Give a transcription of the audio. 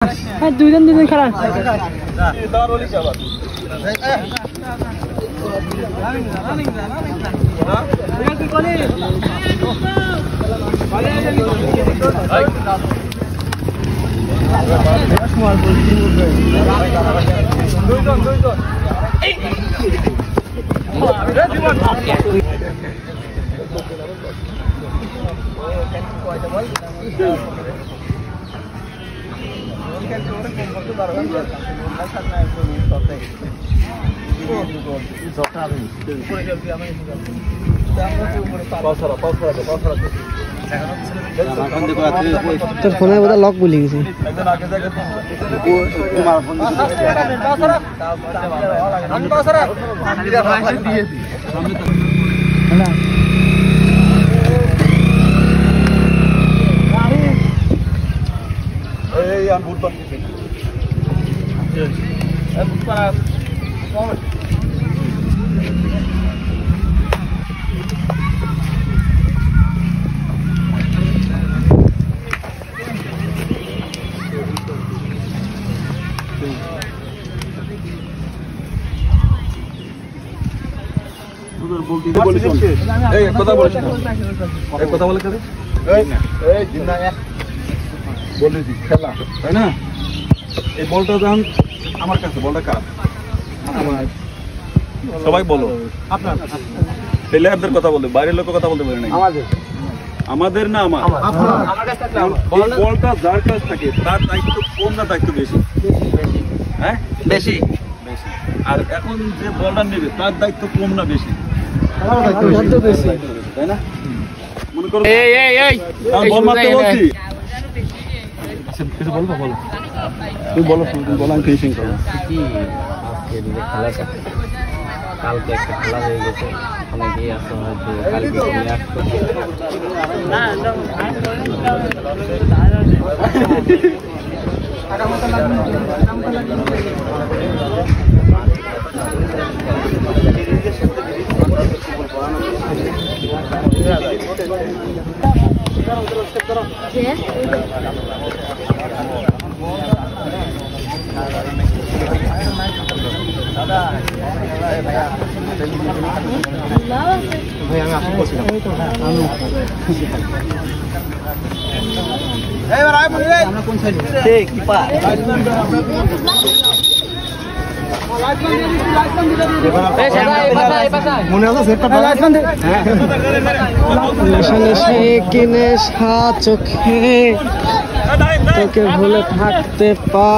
হ্যাঁ দুইজন খেলা তোর ফোনে বোধহয় লক বলে গেছে কথা বলে খেলা তাই না এই বলটা যখন আমার কাছে বলটা কার সবাই বলো আপনার প্লেয়ারদের কথা বলতে বাইরের লোকের কথা বলতে পারে না আমাদের না আমার বলটা যার কাছ থাকে তার দায়িত্ব কম না দায়িত্ব বেশি হ্যাঁ বেশি আর এখন যে বলটা নেবে তার দায়িত্ব কম না বেশি তাই না মনে করো বল মারতে বলছি কিছু বলবো বলো তুই বলো আমি ফিনিশিং করবো খেলাটা কালকে একটা খেলা হয়ে গেছে অনেকেই আসতে হয়তো কালকে চোখে তোকে ভুলে থাকতে পার।